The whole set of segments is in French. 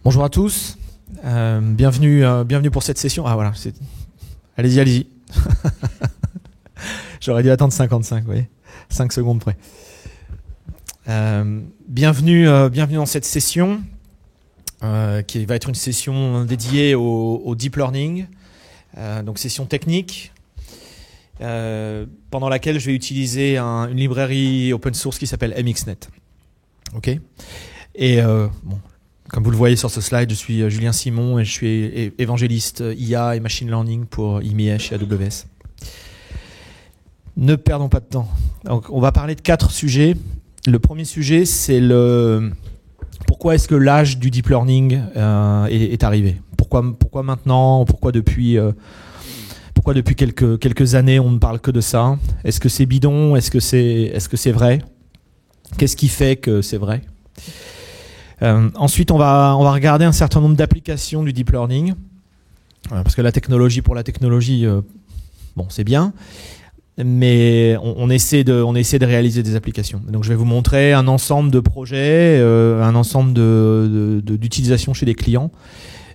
Bonjour à tous, bienvenue pour cette session. Ah voilà, allez-y. J'aurais dû attendre 55, vous voyez, 5 secondes près. Bienvenue dans cette session qui va être une session dédiée au deep learning, donc session technique, pendant laquelle je vais utiliser une librairie open source qui s'appelle MXNet. Ok. Et bon. Comme vous le voyez sur ce slide, je suis Julien Simon et je suis évangéliste IA et machine learning pour IMIE chez AWS. Ne perdons pas de temps. Donc, on va parler de 4 sujets. Le premier sujet, c'est pourquoi est-ce que l'âge du deep learning est arrivé. Pourquoi maintenant? Pourquoi depuis quelques années on ne parle que de ça? Est-ce que c'est bidon? Est-ce que c'est vrai? Qu'est-ce qui fait que c'est vrai? Ensuite, on va regarder un certain nombre d'applications du deep learning, parce que la technologie pour la technologie, bon, c'est bien, mais on essaie de réaliser des applications. Donc, je vais vous montrer un ensemble de projets, un ensemble d'utilisations chez des clients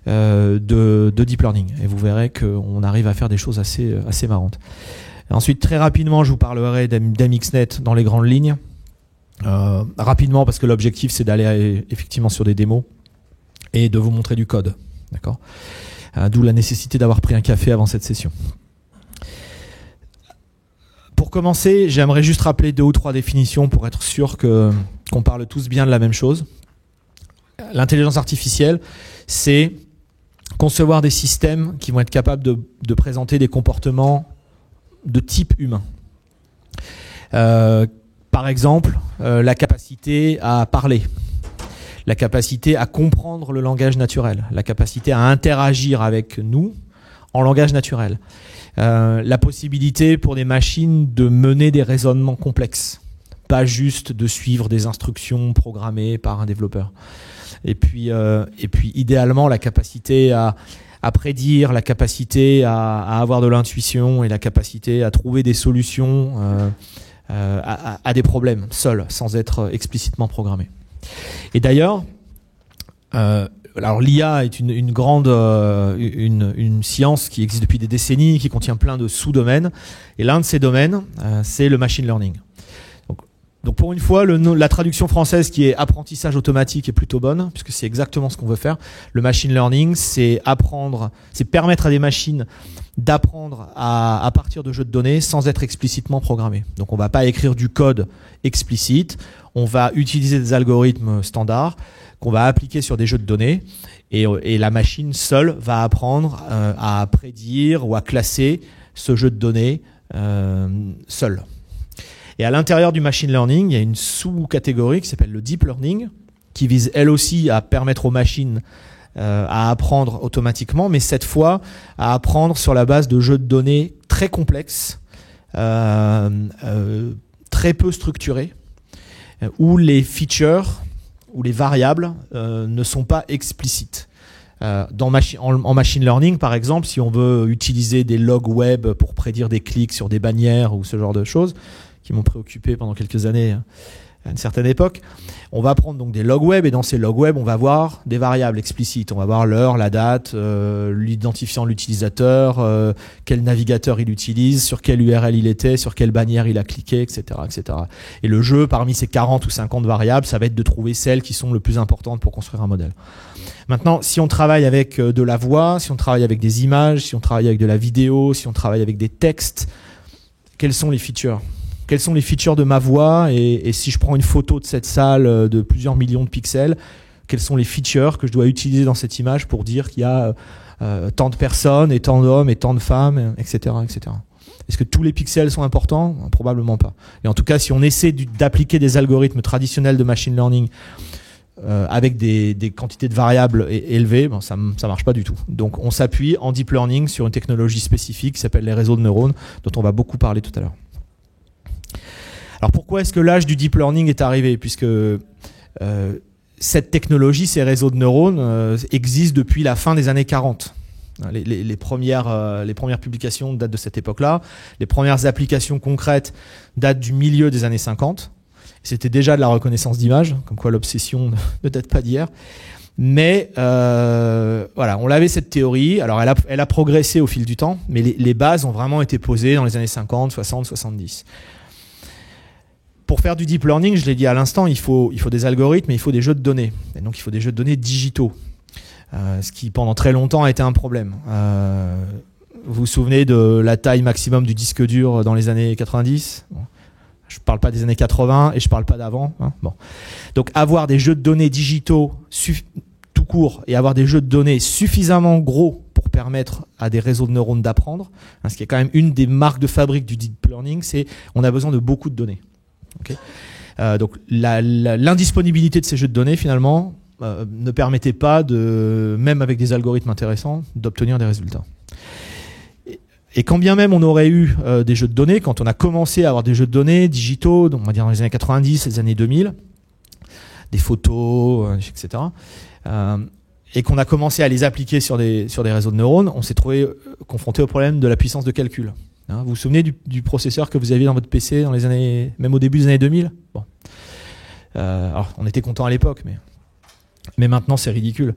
de deep learning, et vous verrez qu'on arrive à faire des choses assez marrantes. Ensuite, très rapidement, je vous parlerai d'MXNet dans les grandes lignes. Rapidement, parce que l'objectif c'est d'aller effectivement sur des démos et de vous montrer du code, d'accord, d'où la nécessité d'avoir pris un café avant cette session. Pour commencer, j'aimerais juste rappeler 2 ou 3 définitions pour être sûr qu'on parle tous bien de la même chose. L'intelligence artificielle, c'est concevoir des systèmes qui vont être capables de présenter des comportements de type humain. Par exemple, la capacité à parler, la capacité à comprendre le langage naturel, la capacité à interagir avec nous en langage naturel, la possibilité pour des machines de mener des raisonnements complexes, pas juste de suivre des instructions programmées par un développeur. Et puis idéalement, la capacité à prédire, la capacité à avoir de l'intuition et la capacité à trouver des solutions à des problèmes seuls, sans être explicitement programmé. Et d'ailleurs, alors l'IA est une grande une science qui existe depuis des décennies, qui contient plein de sous-domaines, et l'un de ces domaines, c'est le machine learning. Donc pour une fois, la traduction française qui est apprentissage automatique est plutôt bonne, puisque c'est exactement ce qu'on veut faire. Le machine learning, c'est permettre à des machines d'apprendre à partir de jeux de données sans être explicitement programmées. Donc on va pas écrire du code explicite, on va utiliser des algorithmes standards qu'on va appliquer sur des jeux de données, et la machine seule va apprendre à prédire ou à classer ce jeu de données seule. Et à l'intérieur du machine learning, il y a une sous-catégorie qui s'appelle le deep learning, qui vise elle aussi à permettre aux machines à apprendre automatiquement, mais cette fois à apprendre sur la base de jeux de données très complexes, très peu structurés, où les features ou les variables ne sont pas explicites. En machine learning, par exemple, si on veut utiliser des logs web pour prédire des clics sur des bannières ou ce genre de choses, qui m'ont préoccupé pendant quelques années à une certaine époque, on va prendre donc des logs web, et dans ces logs web, on va voir des variables explicites. On va voir l'heure, la date, l'identifiant de l'utilisateur, quel navigateur il utilise, sur quelle URL il était, sur quelle bannière il a cliqué, etc., etc. Et le jeu, parmi ces 40 ou 50 variables, ça va être de trouver celles qui sont le plus importantes pour construire un modèle. Maintenant, si on travaille avec de la voix, si on travaille avec des images, si on travaille avec de la vidéo, si on travaille avec des textes, quelles sont les features ? Quelles sont les features de ma voix, et si je prends une photo de cette salle de plusieurs millions de pixels, quelles sont les features que je dois utiliser dans cette image pour dire qu'il y a tant de personnes et tant d'hommes et tant de femmes, etc., etc. Est-ce que tous les pixels sont importants? Probablement pas. Et en tout cas, si on essaie d'appliquer des algorithmes traditionnels de machine learning avec des quantités de variables élevées, ça marche pas du tout. Donc on s'appuie en deep learning sur une technologie spécifique qui s'appelle les réseaux de neurones, dont on va beaucoup parler tout à l'heure. Alors pourquoi est-ce que l'âge du deep learning est arrivé? Puisque cette technologie, ces réseaux de neurones, existent depuis la fin des années 40. Les premières publications datent de cette époque-là. Les premières applications concrètes datent du milieu des années 50. C'était déjà de la reconnaissance d'images, comme quoi l'obsession ne date pas d'hier. Mais voilà, on avait cette théorie. Alors elle a progressé au fil du temps, mais les bases ont vraiment été posées dans les années 50, 60, 70. Pour faire du deep learning, je l'ai dit à l'instant, il faut des algorithmes, mais il faut des jeux de données. Et donc il faut des jeux de données digitaux, ce qui pendant très longtemps a été un problème. Vous vous souvenez de la taille maximum du disque dur dans les années 90 ? Bon. Je ne parle pas des années 80 et je ne parle pas d'avant. Hein. Bon. Donc avoir des jeux de données digitaux tout court et avoir des jeux de données suffisamment gros pour permettre à des réseaux de neurones d'apprendre, hein, ce qui est quand même une des marques de fabrique du deep learning, c'est on a besoin de beaucoup de données. Okay. Donc l'indisponibilité de ces jeux de données finalement ne permettait pas, même avec des algorithmes intéressants, d'obtenir des résultats. Et quand bien même on aurait eu des jeux de données, quand on a commencé à avoir des jeux de données digitaux, donc on va dire dans les années 90, les années 2000, des photos, etc., et qu'on a commencé à les appliquer sur des réseaux de neurones, on s'est trouvé confronté au problème de la puissance de calcul. Hein, vous vous souvenez du processeur que vous aviez dans votre PC dans les années, même au début des années 2000 ? Bon. Alors on était content à l'époque, mais maintenant c'est ridicule.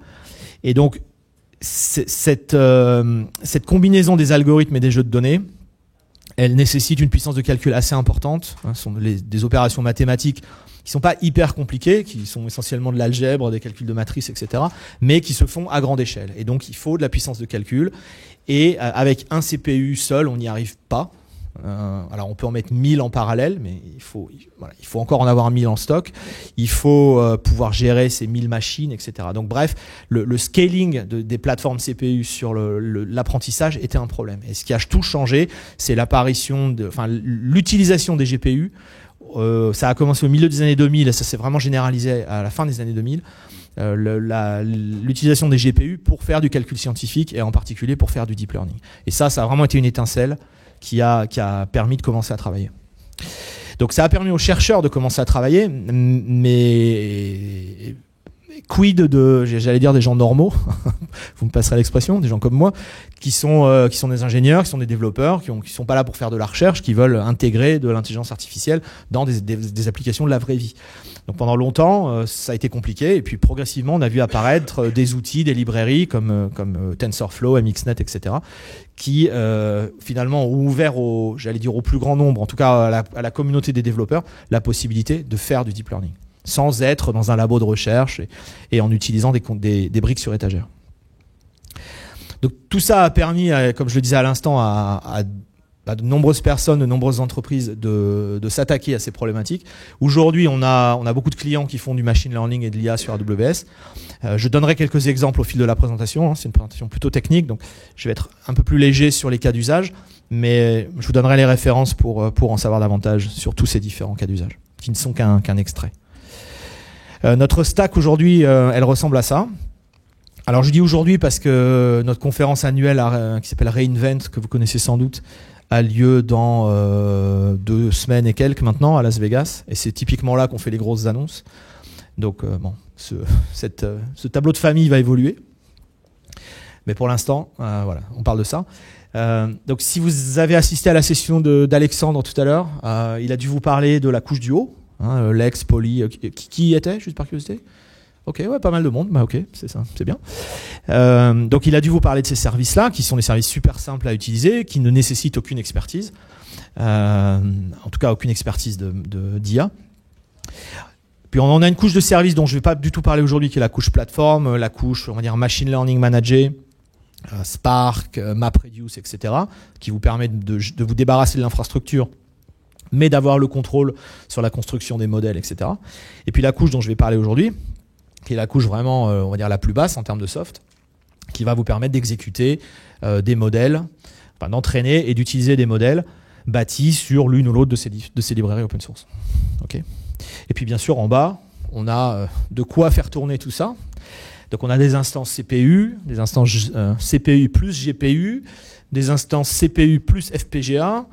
Et donc cette combinaison des algorithmes et des jeux de données, elle nécessite une puissance de calcul assez importante. Ce sont des opérations mathématiques qui sont pas hyper compliquées, qui sont essentiellement de l'algèbre, des calculs de matrices, etc., mais qui se font à grande échelle. Et donc il faut de la puissance de calcul. Et avec un CPU seul, on n'y arrive pas. Alors on peut en mettre 1000 en parallèle, mais il faut encore en avoir 1000 en stock. Il faut pouvoir gérer ces 1000 machines, etc. Donc bref, le scaling des plateformes CPU sur l'apprentissage était un problème. Et ce qui a tout changé, c'est l'utilisation des GPU. Ça a commencé au milieu des années 2000 et ça s'est vraiment généralisé à la fin des années 2000. L'utilisation des GPU pour faire du calcul scientifique et en particulier pour faire du deep learning. Et ça a vraiment été une étincelle qui a permis de commencer à travailler. Donc ça a permis aux chercheurs de commencer à travailler, mais quid j'allais dire des gens normaux, vous me passerez l'expression, des gens comme moi, qui sont des ingénieurs, qui sont des développeurs, qui sont pas là pour faire de la recherche, qui veulent intégrer de l'intelligence artificielle dans des applications de la vraie vie. Donc pendant longtemps, ça a été compliqué, et puis progressivement, on a vu apparaître des outils, des librairies comme TensorFlow, MXNet, etc., qui finalement ont ouvert au plus grand nombre, en tout cas à la communauté des développeurs, la possibilité de faire du deep learning, sans être dans un labo de recherche et en utilisant des briques sur étagère. Donc tout ça a permis, comme je le disais à l'instant, à de nombreuses personnes, de nombreuses entreprises de s'attaquer à ces problématiques. Aujourd'hui, on a beaucoup de clients qui font du machine learning et de l'IA sur AWS. Je donnerai quelques exemples au fil de la présentation. Hein. C'est une présentation plutôt technique, donc je vais être un peu plus léger sur les cas d'usage, mais je vous donnerai les références pour en savoir davantage sur tous ces différents cas d'usage, qui ne sont qu'un extrait. Notre stack aujourd'hui, elle ressemble à ça. Alors je dis aujourd'hui parce que notre conférence annuelle qui s'appelle Reinvent, que vous connaissez sans doute, a lieu dans 2 semaines et quelques maintenant à Las Vegas, et c'est typiquement là qu'on fait les grosses annonces. Donc ce tableau de famille va évoluer, mais pour l'instant, voilà, on parle de ça. Donc si vous avez assisté à la session d'Alexandre tout à l'heure, il a dû vous parler de la couche du haut, hein, Lex, Poly, qui y était, juste par curiosité? Ok, ouais, pas mal de monde, bah ok, c'est ça, c'est bien. Donc il a dû vous parler de ces services-là, qui sont des services super simples à utiliser, qui ne nécessitent aucune expertise, en tout cas aucune expertise d'IA. Puis on en a une couche de services dont je ne vais pas du tout parler aujourd'hui, qui est la couche plateforme, la couche, on va dire, machine learning manager, Spark, MapReduce, etc., qui vous permet de vous débarrasser de l'infrastructure, mais d'avoir le contrôle sur la construction des modèles, etc. Et puis la couche dont je vais parler aujourd'hui, qui est la couche vraiment, on va dire, la plus basse en termes de soft, qui va vous permettre d'exécuter des modèles, enfin, d'entraîner et d'utiliser des modèles bâtis sur l'une ou l'autre de ces librairies open source. Okay. Et puis bien sûr, en bas, on a de quoi faire tourner tout ça. Donc on a des instances CPU, des instances CPU plus GPU, des instances CPU plus FPGA.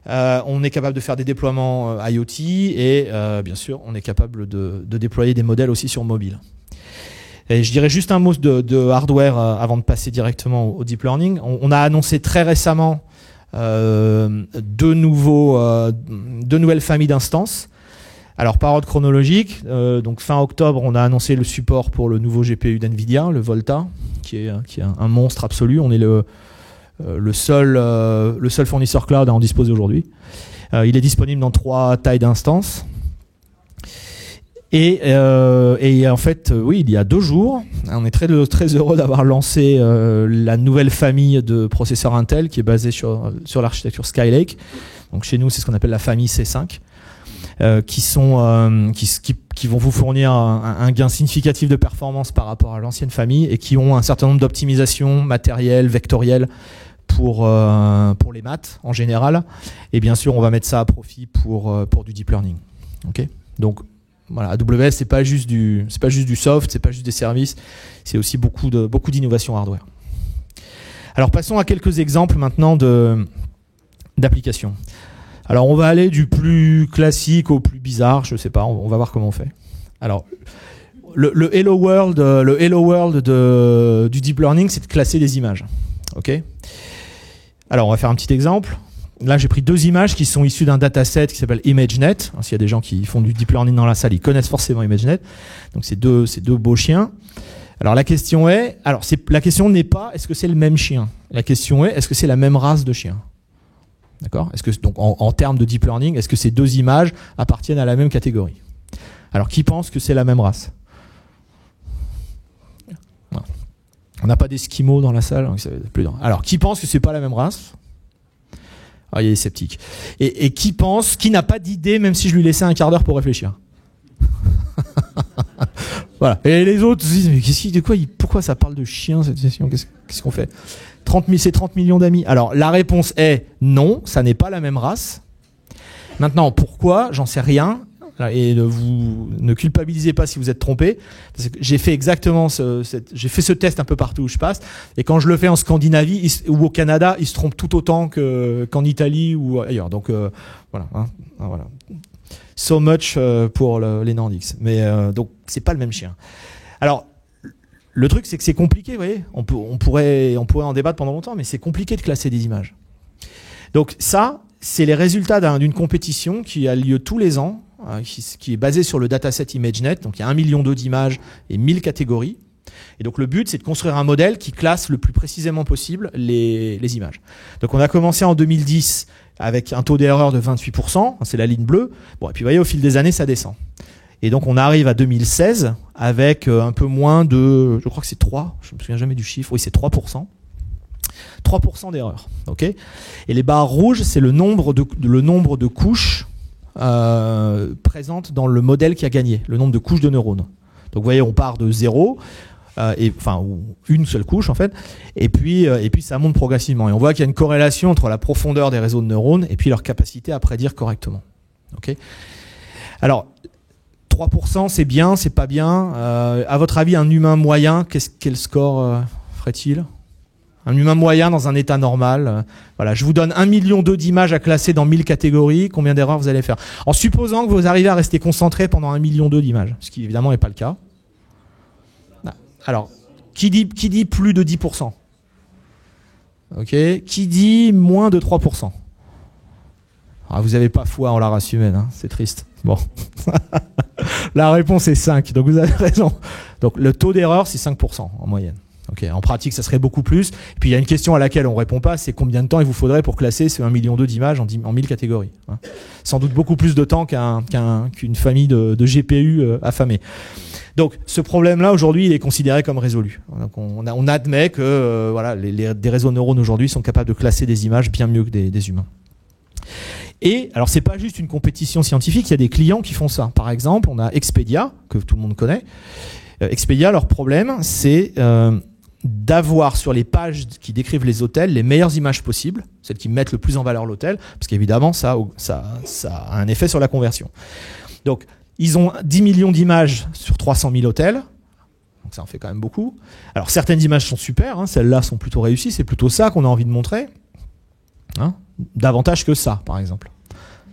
On est capable de faire des déploiements IoT et bien sûr, on est capable de déployer des modèles aussi sur mobile. Et je dirais juste un mot de hardware avant de passer directement au deep learning. On a annoncé très récemment deux nouvelles familles d'instances. Alors par ordre chronologique, donc fin octobre, on a annoncé le support pour le nouveau GPU d'NVIDIA, le Volta, qui est un monstre absolu. On est le seul fournisseur cloud à en disposer aujourd'hui. Il est disponible dans 3 tailles d'instances. Et en fait, oui, il y a 2 jours, on est très heureux d'avoir lancé la nouvelle famille de processeurs Intel qui est basée sur l'architecture Skylake. Donc chez nous, c'est ce qu'on appelle la famille C5, qui vont vous fournir un gain significatif de performance par rapport à l'ancienne famille et qui ont un certain nombre d'optimisations matérielles, vectorielles pour les maths en général. Et bien sûr, on va mettre ça à profit pour du deep learning. Okay, donc voilà, AWS, c'est pas juste du soft, c'est pas juste des services, c'est aussi beaucoup d'innovation hardware. Alors passons à quelques exemples maintenant d'applications. Alors on va aller du plus classique au plus bizarre, je sais pas, on va voir comment on fait. Alors le Hello World du deep learning, c'est de classer des images. Ok. Alors on va faire un petit exemple. Là, j'ai pris 2 images qui sont issues d'un dataset qui s'appelle ImageNet. S'il y a des gens qui font du deep learning dans la salle, ils connaissent forcément ImageNet. Donc, c'est deux beaux chiens. Alors, la question n'est pas est-ce que c'est le même chien. La question est est-ce que c'est la même race de chien. D'accord ? Est-ce que donc en termes de deep learning, est-ce que ces 2 images appartiennent à la même catégorie ? Alors, qui pense que c'est la même race ? Non. On n'a pas d'esquimaux dans la salle. Alors, qui pense que c'est pas la même race ? Ah, il est sceptique. Et qui n'a pas d'idée, même si je lui laissais un quart d'heure pour réfléchir. Voilà. Et les autres se disent, mais pourquoi ça parle de chien cette session ? Qu'est-ce qu'on fait ? 30 millions d'amis. Alors, la réponse est non, ça n'est pas la même race. Maintenant, pourquoi ? J'en sais rien. Et vous ne culpabilisez pas si vous êtes trompé, parce que j'ai fait exactement j'ai fait ce test un peu partout où je passe, et quand je le fais en Scandinavie ou au Canada, ils se trompent tout autant qu'en Italie ou ailleurs. Donc voilà, voilà. So much pour les Nordiques. Mais donc c'est pas le même chien. Alors le truc c'est que c'est compliqué, vous voyez. On pourrait en débattre pendant longtemps, mais c'est compliqué de classer des images. Donc ça, c'est les résultats d'une compétition qui a lieu tous les ans, qui est basé sur le dataset ImageNet. Donc il y a 1,2 million d'images et 1000 catégories. Et donc le but, c'est de construire un modèle qui classe le plus précisément possible les images. Donc on a commencé en 2010 avec un taux d'erreur de 28%, c'est la ligne bleue. Bon, et puis vous voyez, au fil des années, ça descend. Et donc on arrive à 2016 avec un peu moins de, je crois que c'est 3, je me souviens jamais du chiffre, oui c'est 3%. 3% d'erreur. Okay, et les barres rouges, c'est le nombre de couches présentes dans le modèle qui a gagné, le nombre de couches de neurones. Donc vous voyez, on part de 0, ou une seule couche en fait, et puis ça monte progressivement. Et on voit qu'il y a une corrélation entre la profondeur des réseaux de neurones et puis leur capacité à prédire correctement. Okay, alors 3%, c'est bien, c'est pas bien. À votre avis, un humain moyen, quel score ferait-il ? Un humain moyen dans un état normal. Voilà, je vous donne 1,2 million d'images à classer dans 1000 catégories. Combien d'erreurs vous allez faire ? En supposant que vous arrivez à rester concentré pendant 1,2 million d'images, ce qui évidemment n'est pas le cas. Alors, qui dit plus de 10%? Ok. Qui dit moins de 3%? Vous n'avez pas foi en la race humaine, hein, c'est triste. Bon. La réponse est 5, donc vous avez raison. Donc le taux d'erreur, c'est 5% en moyenne. Okay. En pratique, ça serait beaucoup plus. Et puis il y a une question à laquelle on ne répond pas, c'est combien de temps il vous faudrait pour classer ce 1,2 million d'images en 1000 catégories, hein. Sans doute beaucoup plus de temps qu'une famille de GPU affamée. Donc ce problème-là, aujourd'hui, il est considéré comme résolu. Donc, on admet que voilà, des réseaux de neurones aujourd'hui sont capables de classer des images bien mieux que des humains. Et alors c'est pas juste une compétition scientifique, il y a des clients qui font ça. Par exemple, on a Expedia, que tout le monde connaît. Expedia, leur problème, c'est d'avoir sur les pages qui décrivent les hôtels les meilleures images possibles, celles qui mettent le plus en valeur l'hôtel, parce qu'évidemment ça a un effet sur la conversion. Donc ils ont 10 millions d'images sur 300 000 hôtels, donc ça en fait quand même beaucoup. Alors certaines images sont super, hein, celles-là sont plutôt réussies, c'est plutôt ça qu'on a envie de montrer, hein, davantage que ça par exemple.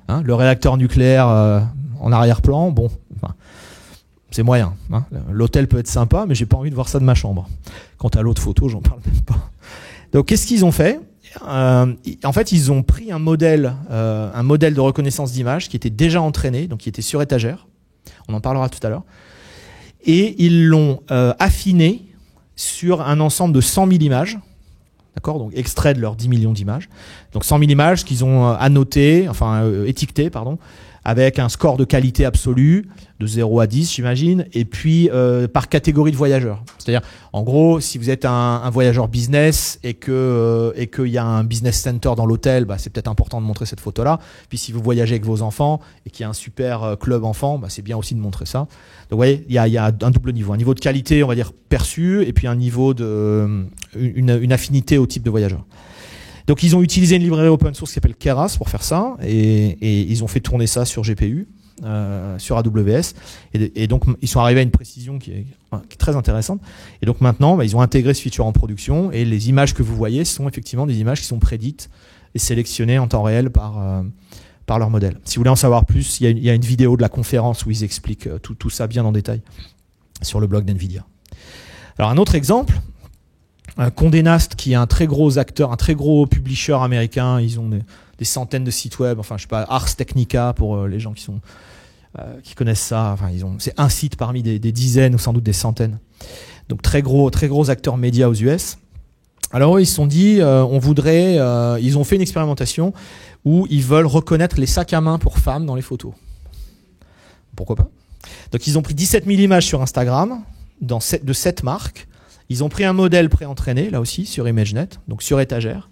Hein, le réacteur nucléaire en arrière-plan, bon, enfin, c'est moyen. Hein. L'hôtel peut être sympa, mais j'ai pas envie de voir ça de ma chambre. Quant à l'autre photo, j'en parle même pas. Donc, qu'est-ce qu'ils ont fait ? en fait, ils ont pris un modèle de reconnaissance d'image qui était déjà entraîné, donc qui était sur étagère. On en parlera tout à l'heure. Et ils l'ont affiné sur un ensemble de 100 000 images. D'accord, donc extrait de leurs 10 millions d'images. Donc 100 000 images qu'ils ont étiquetées, avec un score de qualité absolue de 0 à 10, j'imagine, et puis par catégorie de voyageurs. C'est-à-dire, en gros, si vous êtes un voyageur business et qu'il y a un business center dans l'hôtel, c'est peut-être important de montrer cette photo-là. Puis si vous voyagez avec vos enfants et qu'il y a un super club enfant, c'est bien aussi de montrer ça. Donc vous voyez, il y a un double niveau. Un niveau de qualité, on va dire, perçu, et puis un niveau une affinité au type de voyageur. Donc ils ont utilisé une librairie open source qui s'appelle Keras pour faire ça, et ils ont fait tourner ça sur GPU, sur AWS, et donc ils sont arrivés à une précision qui est très intéressante. Et donc maintenant, ils ont intégré ce feature en production, et les images que vous voyez sont effectivement des images qui sont prédites et sélectionnées en temps réel par leur modèle. Si vous voulez en savoir plus, il y a une vidéo de la conférence où ils expliquent tout ça bien en détail sur le blog d'NVIDIA. Alors un autre exemple, Condé Nast, qui est un très gros acteur, un très gros publisher américain. Ils ont des centaines de sites web. Enfin, je sais pas, Ars Technica pour les gens qui connaissent ça. Enfin, c'est un site parmi des dizaines ou sans doute des centaines. Donc très gros acteurs médias aux US. Alors eux, ils se sont dit, ils ont fait une expérimentation où ils veulent reconnaître les sacs à main pour femmes dans les photos. Pourquoi pas? Donc ils ont pris 17 000 images sur Instagram de 7 marques. Ils ont pris un modèle préentraîné, là aussi, sur ImageNet, donc sur étagère.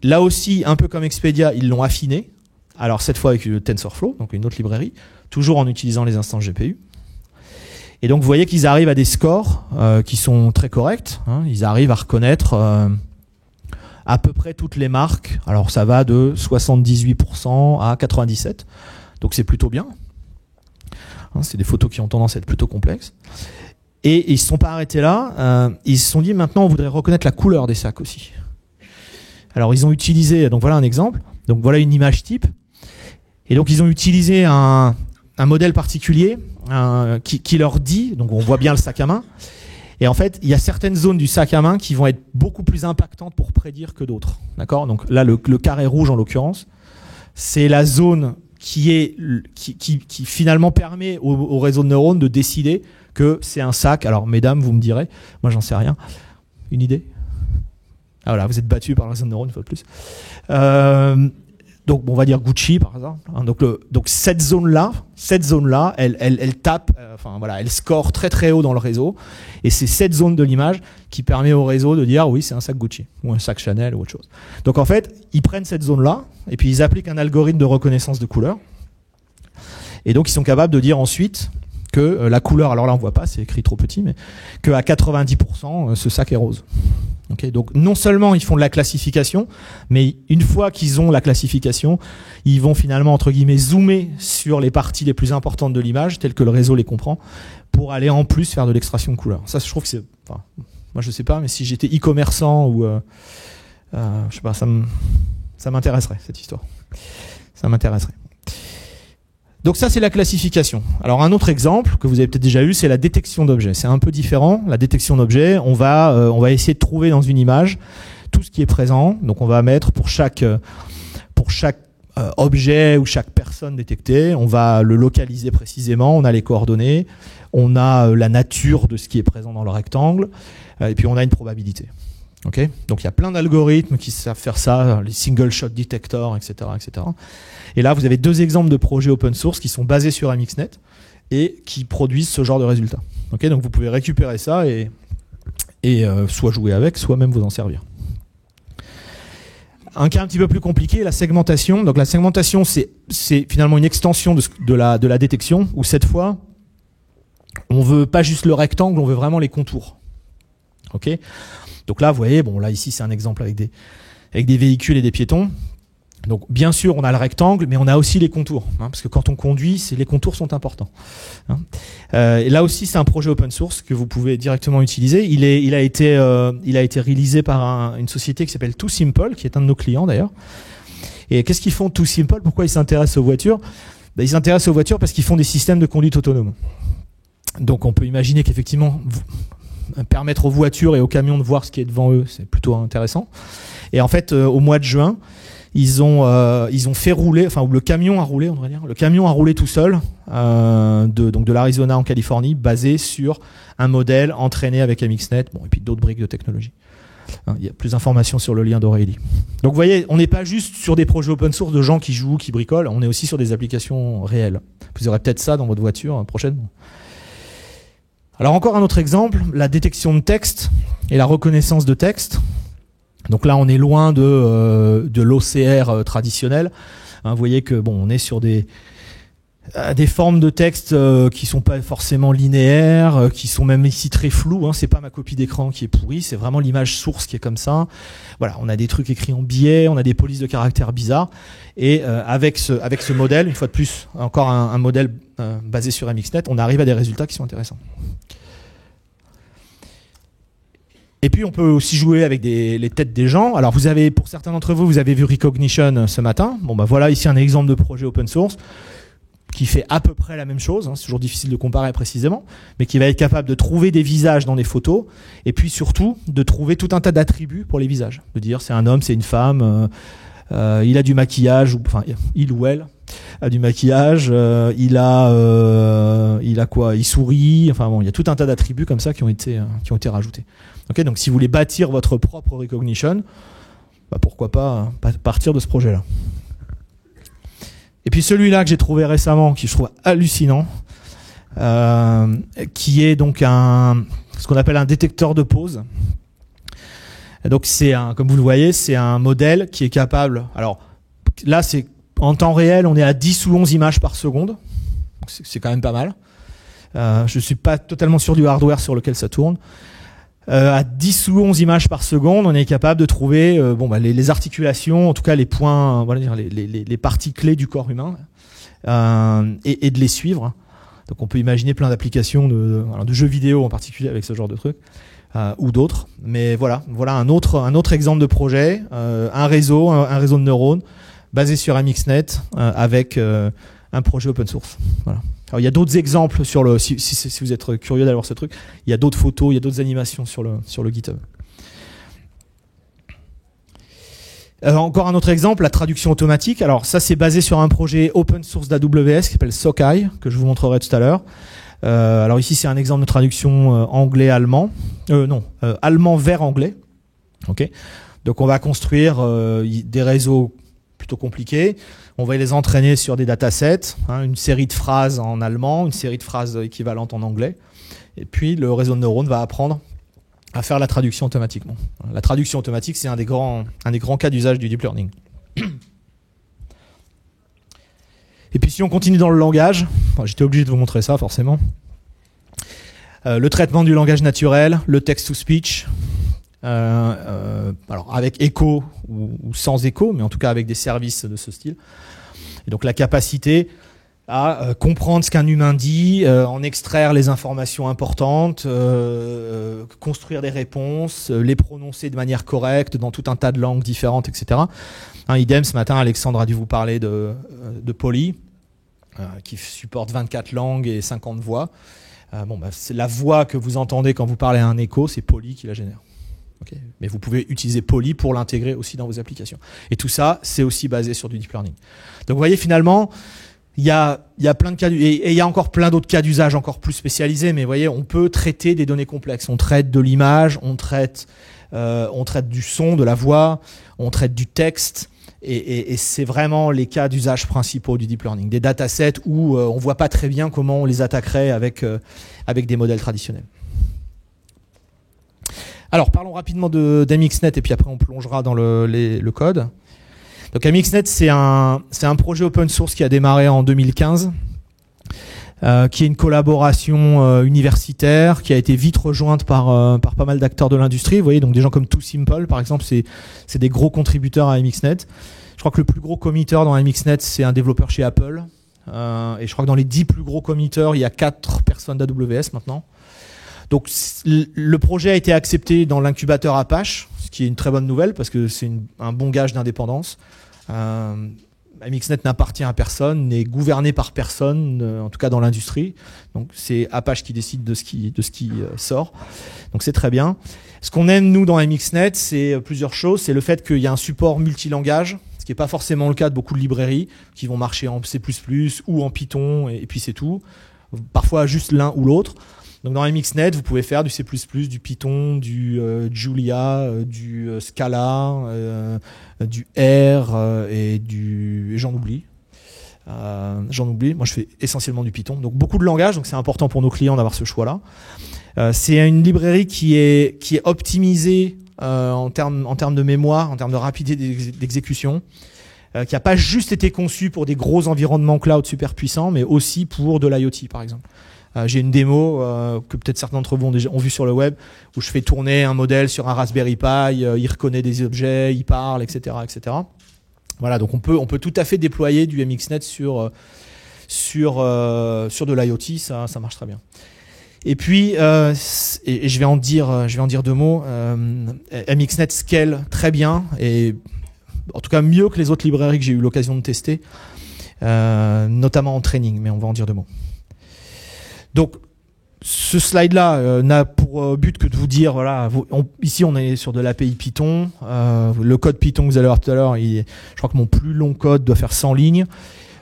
Là aussi, un peu comme Expedia, ils l'ont affiné. Alors cette fois avec le TensorFlow, donc une autre librairie, toujours en utilisant les instances GPU. Et donc vous voyez qu'ils arrivent à des scores qui sont très corrects. Ils arrivent à reconnaître à peu près toutes les marques. Alors ça va de 78% à 97%. Donc c'est plutôt bien. C'est des photos qui ont tendance à être plutôt complexes. Et ils ne se sont pas arrêtés là, ils se sont dit maintenant on voudrait reconnaître la couleur des sacs aussi. Alors ils ont utilisé, donc voilà un exemple, donc voilà une image type, et donc ils ont utilisé un modèle particulier qui leur dit, donc on voit bien le sac à main, et en fait il y a certaines zones du sac à main qui vont être beaucoup plus impactantes pour prédire que d'autres. D'accord ? Donc là le carré rouge en l'occurrence, c'est la zone qui finalement permet au réseau de neurones de décider que c'est un sac. Alors, mesdames, vous me direz, moi, j'en sais rien. Une idée ? Ah, voilà, vous êtes battus par le réseau de neurones, une fois de plus. Donc, on va dire Gucci, par exemple. Donc cette zone-là, elle tape, elle score très très haut dans le réseau. Et c'est cette zone de l'image qui permet au réseau de dire oui, c'est un sac Gucci ou un sac Chanel ou autre chose. Donc en fait, ils prennent cette zone-là et puis ils appliquent un algorithme de reconnaissance de couleur. Et donc ils sont capables de dire ensuite que la couleur, alors là on voit pas, c'est écrit trop petit, mais qu'à 90% ce sac est rose. Okay, donc non seulement ils font de la classification, mais une fois qu'ils ont la classification, ils vont finalement entre guillemets zoomer sur les parties les plus importantes de l'image, telles que le réseau les comprend, pour aller en plus faire de l'extraction de couleurs. Ça, je trouve que c'est, moi je sais pas, mais si j'étais e-commerçant ou je sais pas, ça m'intéresserait cette histoire. Ça m'intéresserait. Donc ça, c'est la classification. Alors un autre exemple que vous avez peut-être déjà eu, c'est la détection d'objets. C'est un peu différent. La détection d'objets, on va essayer de trouver dans une image tout ce qui est présent. Donc on va mettre pour chaque objet ou chaque personne détectée, on va le localiser précisément. On a les coordonnées, on a la nature de ce qui est présent dans le rectangle, et puis on a une probabilité. Okay, donc il y a plein d'algorithmes qui savent faire ça, les single shot detectors, etc., etc. Et là, vous avez deux exemples de projets open source qui sont basés sur MXNet et qui produisent ce genre de résultats. Okay, donc vous pouvez récupérer ça et soit jouer avec, soit même vous en servir. Un cas un petit peu plus compliqué, la segmentation. Donc la segmentation, c'est finalement une extension de la détection, où cette fois, on veut pas juste le rectangle, on veut vraiment les contours. Okay, donc là, vous voyez, bon, là ici c'est un exemple avec des véhicules et des piétons. Donc bien sûr, on a le rectangle, mais on a aussi les contours, parce que quand on conduit, les contours sont importants. Et là aussi, c'est un projet open source que vous pouvez directement utiliser. Il a été réalisé par une société qui s'appelle TuSimple, qui est un de nos clients d'ailleurs. Et qu'est-ce qu'ils font TuSimple ? Pourquoi ils s'intéressent aux voitures ? Ils s'intéressent aux voitures parce qu'ils font des systèmes de conduite autonome. Donc on peut imaginer qu'effectivement, permettre aux voitures et aux camions de voir ce qui est devant eux, c'est plutôt intéressant. Et en fait, au mois de juin, ils ont fait rouler, enfin, le camion a roulé, on devrait dire. Le camion a roulé tout seul, donc de l'Arizona en Californie, basé sur un modèle entraîné avec MXNet, bon, et puis d'autres briques de technologie. Il y a plus d'informations sur le lien d'Aurélie. Donc vous voyez, on n'est pas juste sur des projets open source de gens qui jouent, qui bricolent, on est aussi sur des applications réelles. Vous aurez peut-être ça dans votre voiture prochainement. Alors encore un autre exemple, la détection de texte et la reconnaissance de texte. Donc là, on est loin de l'OCR traditionnel. Vous voyez que bon, on est sur des formes de texte qui sont pas forcément linéaires, qui sont même ici très floues. C'est pas ma copie d'écran qui est pourrie, c'est vraiment l'image source qui est comme ça. Voilà, on a des trucs écrits en biais, on a des polices de caractères bizarres. Et avec ce modèle, une fois de plus, encore un modèle basé sur MXNet, on arrive à des résultats qui sont intéressants. Et puis on peut aussi jouer avec les têtes des gens. Alors vous avez, pour certains d'entre vous, vous avez vu Rekognition ce matin. Bon bah voilà ici un exemple de projet open source qui fait à peu près la même chose. C'est toujours difficile de comparer précisément, mais qui va être capable de trouver des visages dans des photos, et puis surtout de trouver tout un tas d'attributs pour les visages. De dire c'est un homme, c'est une femme, il a du maquillage, enfin il ou elle a du maquillage, il a quoi, il sourit. Enfin bon, il y a tout un tas d'attributs comme ça qui ont été rajoutés. Okay, donc si vous voulez bâtir votre propre Rekognition, bah pourquoi pas partir de ce projet-là. Et puis celui-là que j'ai trouvé récemment, qui je trouve hallucinant, qui est donc ce qu'on appelle un détecteur de pose. Et donc c'est comme vous le voyez, c'est un modèle qui est capable. Alors là, c'est en temps réel, on est à 10 ou 11 images par seconde. Donc c'est quand même pas mal. Je suis pas totalement sûr du hardware sur lequel ça tourne. À 10 ou 11 images par seconde, on est capable de trouver les articulations, en tout cas les points, les parties clés du corps humain, et de les suivre. Donc on peut imaginer plein d'applications de jeux vidéo en particulier avec ce genre de trucs, ou d'autres. Mais voilà un autre exemple de projet, un réseau de neurones basé sur MXNet avec un projet open source. Voilà. Alors, il y a d'autres exemples si vous êtes curieux d'aller voir ce truc, il y a d'autres photos, il y a d'autres animations sur le GitHub. Encore un autre exemple, la traduction automatique. Alors ça, c'est basé sur un projet open source d'AWS qui s'appelle Sockeye, que je vous montrerai tout à l'heure. Alors ici, c'est un exemple de traduction anglais-allemand. Allemand vers anglais. Okay. Donc on va construire des réseaux plutôt compliqués. On va les entraîner sur des datasets, une série de phrases en allemand, une série de phrases équivalentes en anglais. Et puis le réseau de neurones va apprendre à faire la traduction automatiquement. La traduction automatique, c'est un des grands cas d'usage du deep learning. Et puis si on continue dans le langage, j'étais obligé de vous montrer ça forcément. Le traitement du langage naturel, le text-to-speech, alors avec écho ou sans écho, mais en tout cas avec des services de ce style. Et donc la capacité à comprendre ce qu'un humain dit, en extraire les informations importantes, construire des réponses, les prononcer de manière correcte dans tout un tas de langues différentes, etc. Idem, ce matin, Alexandre a dû vous parler de Polly, qui supporte 24 langues et 50 voix. C'est la voix que vous entendez quand vous parlez à un écho, c'est Polly qui la génère. Okay. Mais vous pouvez utiliser Polly pour l'intégrer aussi dans vos applications. Et tout ça, c'est aussi basé sur du deep learning. Donc vous voyez, finalement, il y a plein de cas et il y a encore plein d'autres cas d'usage encore plus spécialisés, mais vous voyez, on peut traiter des données complexes. On traite de l'image, on traite du son, de la voix, on traite du texte, et c'est vraiment les cas d'usage principaux du deep learning. Des datasets où on voit pas très bien comment on les attaquerait avec des modèles traditionnels. Alors, parlons rapidement d'MXNet et puis après on plongera dans le code. Donc MXNet, c'est un projet open source qui a démarré en 2015, qui est une collaboration universitaire qui a été vite rejointe par pas mal d'acteurs de l'industrie. Vous voyez, donc des gens comme ToSimple, par exemple, c'est des gros contributeurs à MXNet. Je crois que le plus gros committeur dans MXNet, c'est un développeur chez Apple. Et je crois que dans les 10 plus gros committeurs, il y a 4 personnes d'AWS maintenant. Donc le projet a été accepté dans l'incubateur Apache, ce qui est une très bonne nouvelle parce que c'est un bon gage d'indépendance. MXNet n'appartient à personne, n'est gouverné par personne, en tout cas dans l'industrie. Donc c'est Apache qui décide de ce qui sort. Donc c'est très bien. Ce qu'on aime nous dans MXNet, c'est plusieurs choses. C'est le fait qu'il y a un support multilangage, ce qui n'est pas forcément le cas de beaucoup de librairies qui vont marcher en C++ ou en Python et puis c'est tout. Parfois juste l'un ou l'autre. Donc dans MXNet, vous pouvez faire du C++, du Python, du Julia, du Scala, du R et j'en oublie. Moi, je fais essentiellement du Python. Donc beaucoup de langages. Donc c'est important pour nos clients d'avoir ce choix-là. C'est une librairie qui est optimisée en termes de mémoire, en termes de rapidité d'exécution, qui n'a pas juste été conçue pour des gros environnements cloud super puissants, mais aussi pour de l'IoT, par exemple. J'ai une démo que peut-être certains d'entre vous ont vu sur le web où je fais tourner un modèle sur un Raspberry Pi, il reconnaît des objets, il parle, etc., etc. Voilà, donc on peut tout à fait déployer du MXNet sur de l'IoT, ça marche très bien. Et puis, et je vais en dire deux mots. MXNet scale très bien et en tout cas mieux que les autres librairies que j'ai eu l'occasion de tester, notamment en training, mais on va en dire deux mots. Donc, ce slide-là n'a pour but que de vous dire, voilà, ici on est sur de l'API Python. Le code Python que vous allez voir tout à l'heure, je crois que mon plus long code doit faire 100 lignes.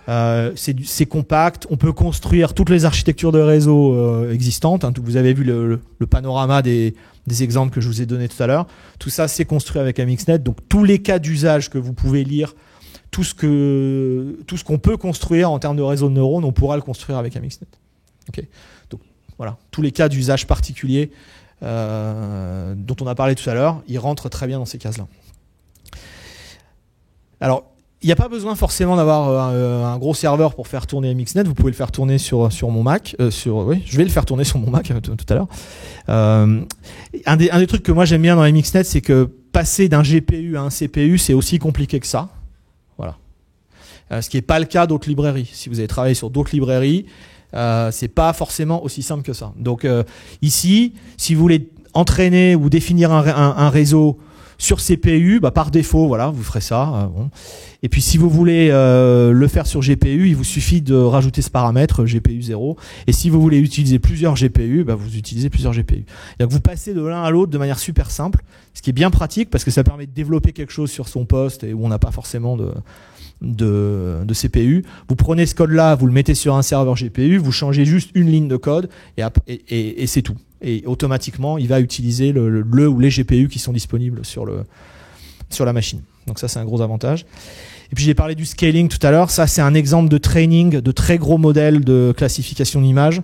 C'est compact. On peut construire toutes les architectures de réseau existantes. Hein. Vous avez vu le panorama des exemples que je vous ai donnés tout à l'heure. Tout ça, c'est construit avec MXNet. Donc, tous les cas d'usage que vous pouvez lire, tout ce qu'on peut construire en termes de réseau de neurones, on pourra le construire avec MXNet. Okay. Donc voilà, tous les cas d'usage particuliers dont on a parlé tout à l'heure, ils rentrent très bien dans ces cases-là. Alors, il n'y a pas besoin forcément d'avoir un gros serveur pour faire tourner MXNet. Vous pouvez le faire tourner sur mon Mac. Oui, je vais le faire tourner sur mon Mac tout à l'heure. Un des trucs que moi j'aime bien dans MXNet, c'est que passer d'un GPU à un CPU, c'est aussi compliqué que ça. Voilà. Ce qui n'est pas le cas d'autres librairies. Si vous avez travaillé sur d'autres librairies, c'est pas forcément aussi simple que ça. Donc ici, si vous voulez entraîner ou définir un réseau sur CPU, par défaut, voilà, vous ferez ça. Bon. Et puis si vous voulez le faire sur GPU, il vous suffit de rajouter ce paramètre GPU 0. Et si vous voulez utiliser plusieurs GPU, vous utilisez plusieurs GPU. Donc vous passez de l'un à l'autre de manière super simple, ce qui est bien pratique parce que ça permet de développer quelque chose sur son poste et où on n'a pas forcément de CPU. Vous prenez ce code-là, vous le mettez sur un serveur GPU, vous changez juste une ligne de code et c'est tout. Et automatiquement, il va utiliser le ou les GPU qui sont disponibles sur la machine. Donc ça, c'est un gros avantage. Et puis j'ai parlé du scaling tout à l'heure. Ça, c'est un exemple de training de très gros modèles de classification d'images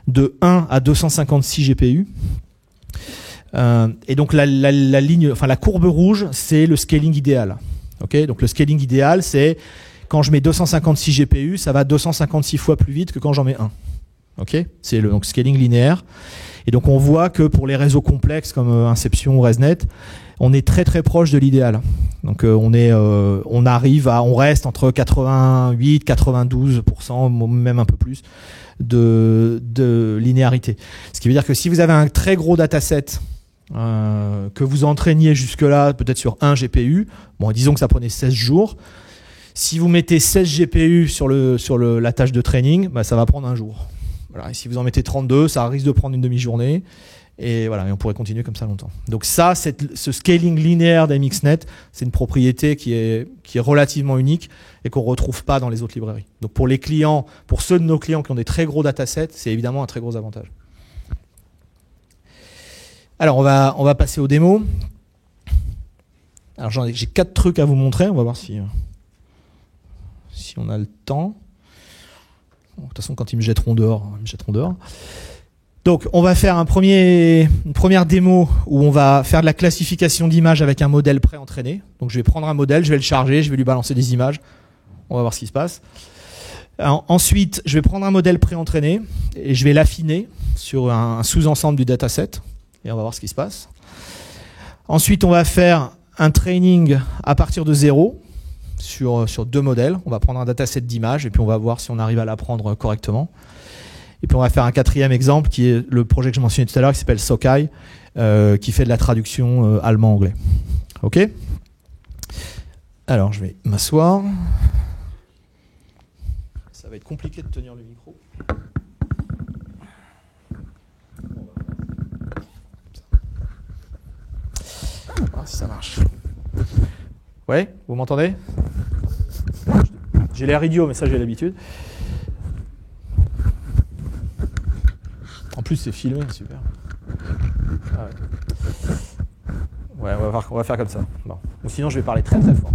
de 1 à 256 GPU. Et donc la courbe rouge, c'est le scaling idéal. Okay, donc le scaling idéal, c'est quand je mets 256 GPU, ça va 256 fois plus vite que quand j'en mets un. Okay, c'est le scaling linéaire. Et donc on voit que pour les réseaux complexes comme Inception ou ResNet, on est très très proche de l'idéal. Donc on reste entre 88, 92%, même un peu plus de linéarité. Ce qui veut dire que si vous avez un très gros dataset que vous entraîniez jusque-là, peut-être sur un GPU, bon, disons que ça prenait 16 jours. Si vous mettez 16 GPU sur la tâche de training, ça va prendre un jour. Voilà. Et si vous en mettez 32, ça risque de prendre une demi-journée. Et voilà, et on pourrait continuer comme ça longtemps. Donc ça, ce scaling linéaire d'MXNet, c'est une propriété qui est relativement unique et qu'on ne retrouve pas dans les autres librairies. Donc pour les clients, pour ceux de nos clients qui ont des très gros datasets, c'est évidemment un très gros avantage. Alors on va passer aux démos. Alors j'ai 4 trucs à vous montrer, on va voir si on a le temps. Bon, de toute façon, quand ils me jetteront dehors, ils me jetteront dehors. Donc on va faire une première démo où on va faire de la classification d'images avec un modèle pré-entraîné. Donc je vais prendre un modèle, je vais le charger, je vais lui balancer des images. On va voir ce qui se passe. Alors, ensuite, je vais prendre un modèle pré-entraîné et je vais l'affiner sur un sous-ensemble du dataset. Et on va voir ce qui se passe. Ensuite, on va faire un training à partir de 0 sur 2 modèles. On va prendre un dataset d'images et puis on va voir si on arrive à l'apprendre correctement. Et puis on va faire un 4e exemple qui est le projet que je mentionnais tout à l'heure qui s'appelle Sokai, qui fait de la traduction allemand-anglais. Ok ? Alors je vais m'asseoir. va être compliqué de tenir le micro. On va voir si ça marche. Ouais, vous m'entendez? J'ai l'air idiot, mais ça j'ai l'habitude. En plus c'est filmé, super. Ah ouais, on va faire comme ça. Bon. Ou sinon je vais parler très très fort.